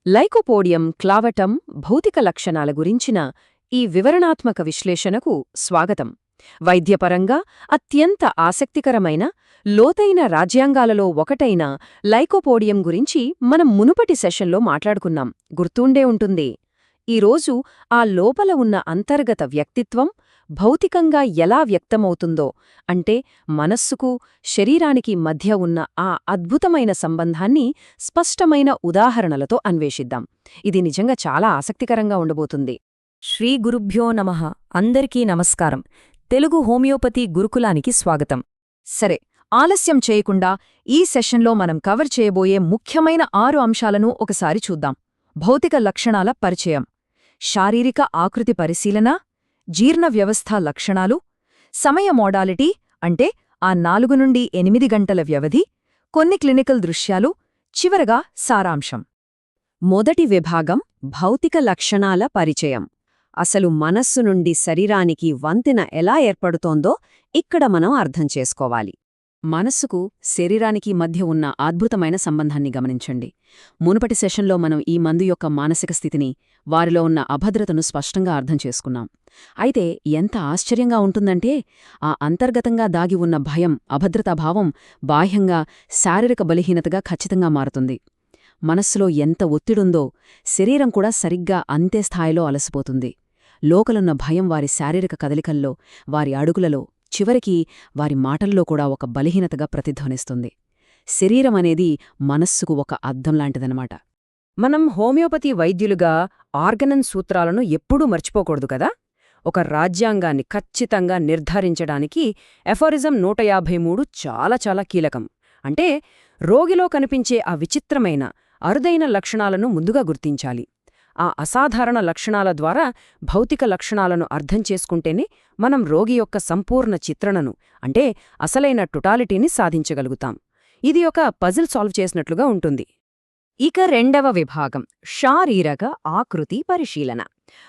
Lycopodium క్లావటం భౌతిక లక్షణాల గురించిన ఈ వివరణాత్మక విశ్లేషణకు స్వాగతం. వైద్యపరంగా అత్యంత ఆసక్తికరమైన, లోతైన రాజ్యాంగాలలో ఒకటైన లైకోపోడియం గురించి మనం మునుపటి సెషన్లో మాట్లాడుకున్నాం, గుర్తుండే ఉంటుంది. ఈరోజు ఆ లోపల ఉన్న అంతర్గత వ్యక్తిత్వం భౌతికంగా ఎలా వ్యక్తమవుతుందో, అంటే మనస్సుకు, శరీరానికి మధ్య ఉన్న ఆ అద్భుతమైన సంబంధాన్ని స్పష్టమైన ఉదాహరణలతో అన్వేషిద్దాం. ఇది నిజంగా చాలా ఆసక్తికరంగా ఉండబోతుంది. శ్రీ గురుభ్యో నమః. అందరికీ నమస్కారం. తెలుగు హోమియోపతి గురుకులానికి స్వాగతం. సరే, ఆలస్యం చేయకుండా ఈ సెషన్లో మనం కవర్ చేయబోయే ముఖ్యమైన 6 అంశాలను ఒకసారి చూద్దాం. భౌతిక లక్షణాల పరిచయం, శారీరక ఆకృతి పరిశీలన, జీర్ణ వ్యవస్థ లక్షణాలు, సమయ మోడాలిటీ అంటే ఆ 4 నుండి 8 గంటల వ్యవధి, కొన్ని క్లినికల్ దృశ్యాలు, చివరగా సారాంశం. మొదటి విభాగం భౌతిక లక్షణాల పరిచయం. అసలు మనస్సు నుండి శరీరానికి వంతెన ఎలా ఏర్పడుతోందో ఇక్కడ మనం అర్థం చేసుకోవాలి. మనస్సుకు, శరీరానికి మధ్య ఉన్న అద్భుతమైన సంబంధాన్ని గమనించండి. మునుపటి సెషన్లో మనం ఈ మందు యొక్క మానసిక స్థితిని, వారిలో ఉన్న అభద్రతను స్పష్టంగా అర్థం చేసుకున్నాం. అయితే ఎంత ఆశ్చర్యంగా ఉంటుందంటే, ఆ అంతర్గతంగా దాగి ఉన్న భయం, అభద్రతాభావం బాహ్యంగా శారీరక బలహీనతగా ఖచ్చితంగా మారుతుంది. మనస్సులో ఎంత ఒత్తిడుందో శరీరం కూడా సరిగ్గా అంతే స్థాయిలో అలసిపోతుంది. లోకలున్న భయం వారి శారీరక కదలికల్లో, వారి అడుగులలో, చివరికి వారి మాటల్లో కూడా ఒక బలహీనతగా ప్రతిధ్వనిస్తుంది. శరీరం అనేది మనస్సుకు ఒక అద్దంలాంటిదనమాట. మనం హోమియోపతి వైద్యులుగా ఆర్గనన్ సూత్రాలను ఎప్పుడూ మర్చిపోకూడదు కదా. ఒక రాజ్యాంగాన్ని ఖచ్చితంగా నిర్ధారించడానికి ఎఫోరిజం 153 చాలా చాలా కీలకం. అంటే రోగిలో కనిపించే ఆ విచిత్రమైన, అరుదైన లక్షణాలను ముందుగా గుర్తించాలి. ఆ అసాధారణ లక్షణాల ద్వారా భౌతిక లక్షణాలను అర్థం చేసుకుంటేనే మనం రోగి యొక్క సంపూర్ణ చిత్రణను, అంటే అసలైన టొటాలిటీని సాధించగలుగుతాం. ఇది ఒక పజిల్ సాల్వ్ చేసినట్లుగా ఉంటుంది. ఇక రెండవ విభాగం శారీరక ఆకృతి పరిశీలన.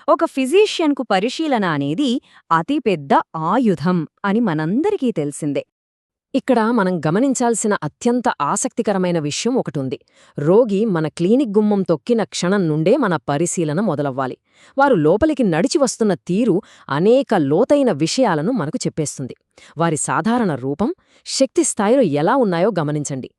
ఒక ఫిజీషియన్కు పరిశీలన అనేది అతిపెద్ద ఆయుధం అని మనందరికీ తెలిసిందే. ఇక్కడ మనం గమనించాల్సిన అత్యంత ఆసక్తికరమైన విషయం ఒకటుంది. రోగి మన క్లినిక్ గుమ్మం తొక్కిన క్షణం నుండే మన పరిశీలన మొదలవ్వాలి. వారు లోపలికి నడిచి వస్తున్న తీరు అనేక లోతైన విషయాలను మనకు చెప్పేస్తుంది. వారి సాధారణ రూపం, శక్తి స్థాయిలు ఎలా ఉన్నాయో గమనించండి.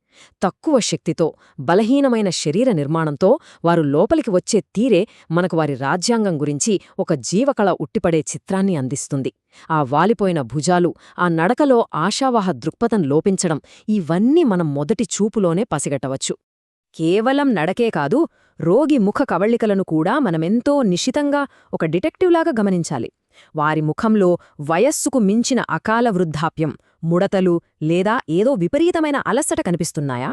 తక్కువ శక్తితో, బలహీనమైన శరీర నిర్మాణంతో వారు లోపలికి వచ్చే తీరే మనకు వారి రాజ్యాంగం గురించి ఒక జీవకళ ఉట్టిపడే చిత్రాన్ని అందిస్తుంది. ఆ వాలిపోయిన భుజాలు, ఆ నడకలో ఆశావాహ దృక్పథం లోపించడం, ఇవన్నీ మనం మొదటి చూపులోనే పసిగట్టవచ్చు. కేవలం నడకే కాదు, రోగి ముఖ కవళికలను కూడా మనమెంతో నిశితంగా ఒక డిటెక్టివ్లాగా గమనించాలి. వారి ముఖంలో వయస్సుకు మించిన అకాల వృద్ధాప్యం, ముడతలు లేదా ఏదో విపరీతమైన అలసట కనిపిస్తున్నాయా?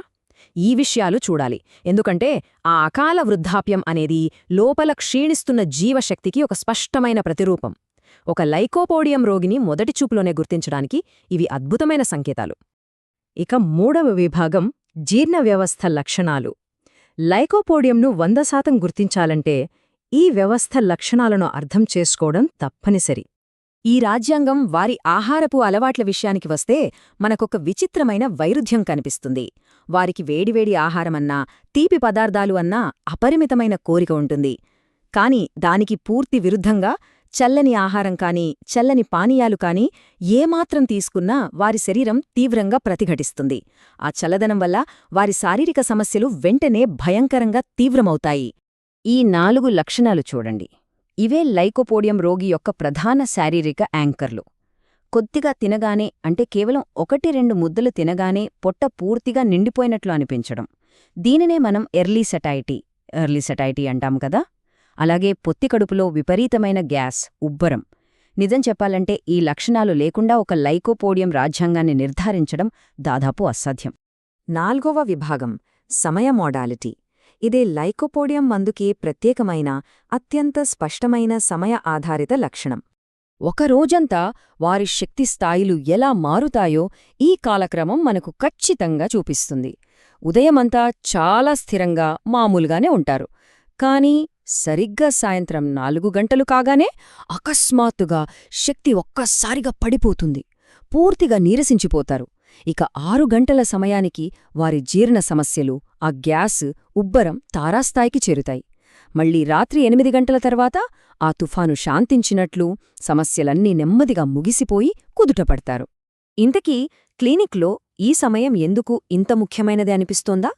ఈ విషయాలు చూడాలి. ఎందుకంటే ఆ అకాల వృద్ధాప్యం అనేది లోపల క్షీణిస్తున్న జీవశక్తికి ఒక స్పష్టమైన ప్రతిరూపం. ఒక లైకోపోడియం రోగిని మొదటి చూపులోనే గుర్తించడానికి ఇవి అద్భుతమైన సంకేతాలు. ఇక మూడవ విభాగం జీర్ణ వ్యవస్థ లక్షణాలు. లైకోపోడియంను 100% గుర్తించాలంటే ఈ వ్యవస్థ లక్షణాలను అర్థం చేసుకోవడం తప్పనిసరి. ఈ రాజ్యాంగం వారి ఆహారపు అలవాట్ల విషయానికి వస్తే మనకొక విచిత్రమైన వైరుధ్యం కనిపిస్తుంది. వారికి వేడివేడి ఆహారమన్నా, తీపి పదార్థాలు అన్నా అపరిమితమైన కోరిక ఉంటుంది. కాని దానికి పూర్తి విరుద్ధంగా చల్లని ఆహారం కానీ, చల్లని పానీయాలు కానీ ఏమాత్రం తీసుకున్నా వారి శరీరం తీవ్రంగా ప్రతిఘటిస్తుంది. ఆ చల్లదనం వల్ల వారి శారీరక సమస్యలు వెంటనే భయంకరంగా తీవ్రమవుతాయి. ఈ 4 లక్షణాలు చూడండి. ఇవే లైకోపోడియం రోగి యొక్క ప్రధాన శారీరక యాంకర్లు. కొద్దిగా తినగానే, అంటే కేవలం 1-2 ముద్దలు తినగానే పొట్ట పూర్తిగా నిండిపోయినట్లు అనిపించడం, దీనినే మనం ఎర్లీ సెటైటీ అంటాం కదా. అలాగే పొత్తికడుపులో విపరీతమైన గ్యాస్, ఉబ్బరం. నిజం చెప్పాలంటే ఈ లక్షణాలు లేకుండా ఒక లైకోపోడియం రాజ్యాంగాన్ని నిర్ధారించడం దాదాపు అసాధ్యం. 4వ విభాగం సమయ మోడాలిటీ. ఇదే లైకోపోడియం మందుకి ప్రత్యేకమైన, అత్యంత స్పష్టమైన సమయ ఆధారిత లక్షణం. ఒక రోజంతా వారి శక్తి స్థాయిలు ఎలా మారుతాయో ఈ కాలక్రమం మనకు ఖచ్చితంగా చూపిస్తుంది. ఉదయమంతా చాలా స్థిరంగా, మామూలుగానే ఉంటారు. కానీ సరిగ్గా సాయంత్రం 4 గంటలు కాగానే అకస్మాత్తుగా శక్తి ఒక్కసారిగా పడిపోతుంది. పూర్తిగా నీరసించిపోతారు. ఇక 6 గంటల సమయానికి వారి జీర్ణ సమస్యలు, ఆ గ్యాస్ ఉబ్బరం తారాస్థాయికి చేరుతాయి. మళ్ళీ రాత్రి 8 గంటల తర్వాత ఆ తుఫాను శాంతించినట్లు సమస్యలన్నీ నెమ్మదిగా ముగిసిపోయి కుదుటపడతారు. ఇంతకీ క్లినిక్లో ఈ సమయం ఎందుకు ఇంత ముఖ్యమైనది అనిపిస్తోందా?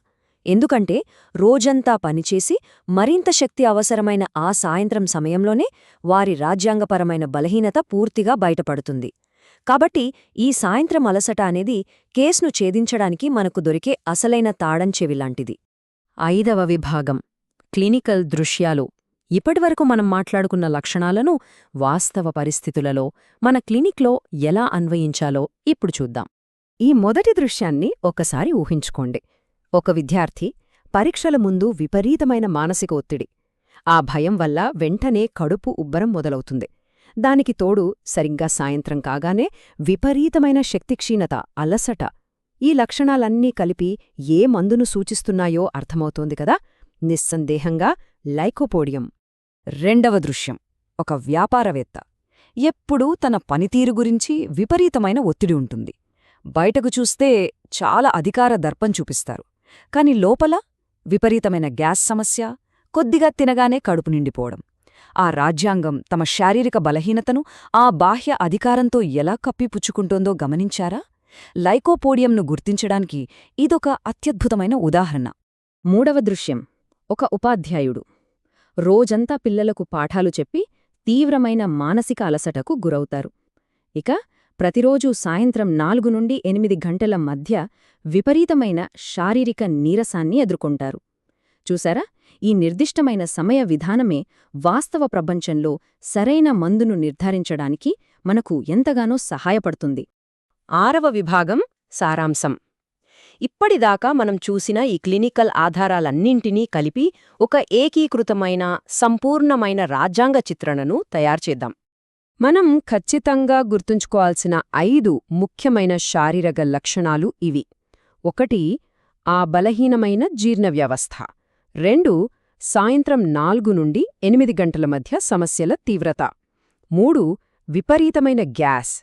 ఎందుకంటే రోజంతా పనిచేసి మరింత శక్తి అవసరమైన ఆ సాయంత్రం సమయంలోనే వారి రాజ్యాంగపరమైన బలహీనత పూర్తిగా బయటపడుతుంది. కాబట్టి ఈ సాయంత్రం అలసట అనేది కేస్ను ఛేదించడానికి మనకు దొరికే అసలైన తాళంచెవిలాంటిది. 5వ విభాగం క్లినికల్ దృశ్యాలు. ఇప్పటివరకు మనం మాట్లాడుకున్న లక్షణాలను వాస్తవ పరిస్థితులలో మన క్లినిక్లో ఎలా అన్వయించాలో ఇప్పుడు చూద్దాం. ఈ మొదటి దృశ్యాన్ని ఒకసారి ఊహించుకోండి. ఒక విద్యార్థి పరీక్షల ముందు విపరీతమైన మానసిక ఒత్తిడి. ఆ భయం వల్ల వెంటనే కడుపు ఉబ్బరం మొదలవుతుంది. దానికి తోడు సరిగ్గా సాయంత్రం కాగానే విపరీతమైన శక్తిక్షీణత, అలసట. ఈ లక్షణాలన్నీ కలిపి ఏ మందును సూచిస్తున్నాయో అర్థమవుతోంది కదా. నిస్సందేహంగా లైకోపోడియం. రెండవ దృశ్యం ఒక వ్యాపారవేత్త. ఎప్పుడూ తన పనితీరు గురించి విపరీతమైన ఒత్తిడి ఉంటుంది. బయటకు చూస్తే చాలా అధికార దర్పం చూపిస్తారు. కాని లోపల విపరీతమైన గ్యాస్ సమస్య, కొద్దిగా తినగానే కడుపు నిండిపోవడం. ఆ రాజ్యాంగం తమ శారీరక బలహీనతను ఆ బాహ్య అధికారంతో ఎలా కప్పిపుచ్చుకుంటోందో గమనించారా? లైకోపోడియంను గుర్తించడానికి ఇదొక అత్యద్భుతమైన ఉదాహరణ. మూడవ దృశ్యం ఒక ఉపాధ్యాయుడు. రోజంతా పిల్లలకు పాఠాలు చెప్పి తీవ్రమైన మానసిక అలసటకు గురవుతారు. ఇక ప్రతిరోజూ సాయంత్రం 4 నుండి 8 గంటల మధ్య విపరీతమైన శారీరక నీరసాన్ని ఎదుర్కొంటారు. చూసారా? ఈ నిర్దిష్టమైన సమయ విధానమే వాస్తవ ప్రపంచంలో సరైన మందును నిర్ధారించడానికి మనకు ఎంతగానో సహాయపడుతుంది. 6వ విభాగం సారాంశం. ఇప్పటిదాకా మనం చూసిన ఈ క్లినికల్ ఆధారాలన్నింటినీ కలిపి ఒక ఏకీకృతమైన సంపూర్ణమైన రాజ్యాంగ చిత్రణను తయారుచేద్దాం. మనం ఖచ్చితంగా గుర్తుంచుకోవాల్సిన 5 ముఖ్యమైన శారీరక లక్షణాలు ఇవి. 1 ఆ బలహీనమైన జీర్ణ వ్యవస్థ. 2 సాయంత్రం 4 నుండి 8 గంటల మధ్య సమస్యల తీవ్రత. 3 విపరీతమైన గ్యాస్.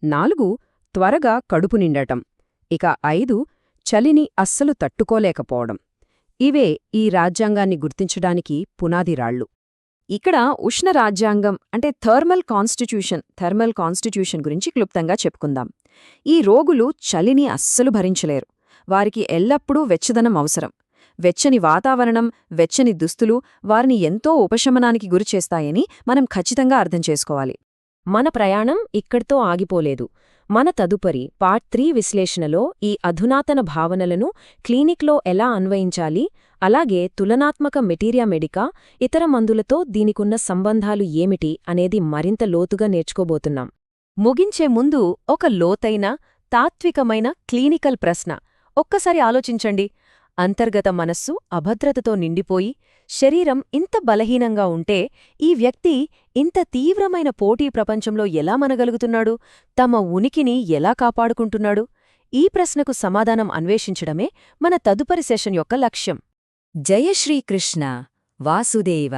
4 త్వరగా కడుపు నిండటం. ఇక 5 చలిని అస్సలు తట్టుకోలేకపోవడం. ఇవే ఈ రాజ్యాంగాన్ని గుర్తించడానికి పునాదిరాళ్లు. ఇక్కడ ఉష్ణ రాజ్యాంగం అంటే థర్మల్ కాన్స్టిట్యూషన్ గురించి క్లుప్తంగా చెప్పుకుందాం. ఈ రోగులు చలిని అస్సలు భరించలేరు. వారికి ఎల్లప్పుడూ వెచ్చదనం అవసరం. వెచ్చని వాతావరణం, వెచ్చని దుస్తులు వారిని ఎంతో ఉపశమనానికి గురిచేస్తాయని మనం ఖచ్చితంగా అర్థం చేసుకోవాలి. మన ప్రయాణం ఇక్కడితో ఆగిపోలేదు. మన తదుపరి పార్ట్ 3 విశ్లేషణలో ఈ అధునాతన భావనలను క్లినిక్లో ఎలా అన్వయించాలి, అలాగే తులనాత్మక మెటీరియా మెడికా ఇతర మందులతో దీనికున్న సంబంధాలు ఏమిటి అనేది మరింత లోతుగా నేర్చుకోబోతున్నాం. ముగించే ముందు ఒక లోతైన, తాత్వికమైన క్లినికల్ ప్రశ్న ఒక్కసారి ఆలోచించండి. అంతర్గత మనస్సు అభద్రతతో నిండిపోయి శరీరం ఇంత బలహీనంగా ఉంటే ఈ వ్యక్తి ఇంత తీవ్రమైన పోటీ ప్రపంచంలో ఎలా మనగలుగుతున్నాడు? తమ ఉనికిని ఎలా కాపాడుకుంటున్నాడు? ఈ ప్రశ్నకు సమాధానం అన్వేషించడమే మన తదుపరి సెషన్ యొక్క లక్ష్యం. జయ శ్రీకృష్ణ వాసుదేవ.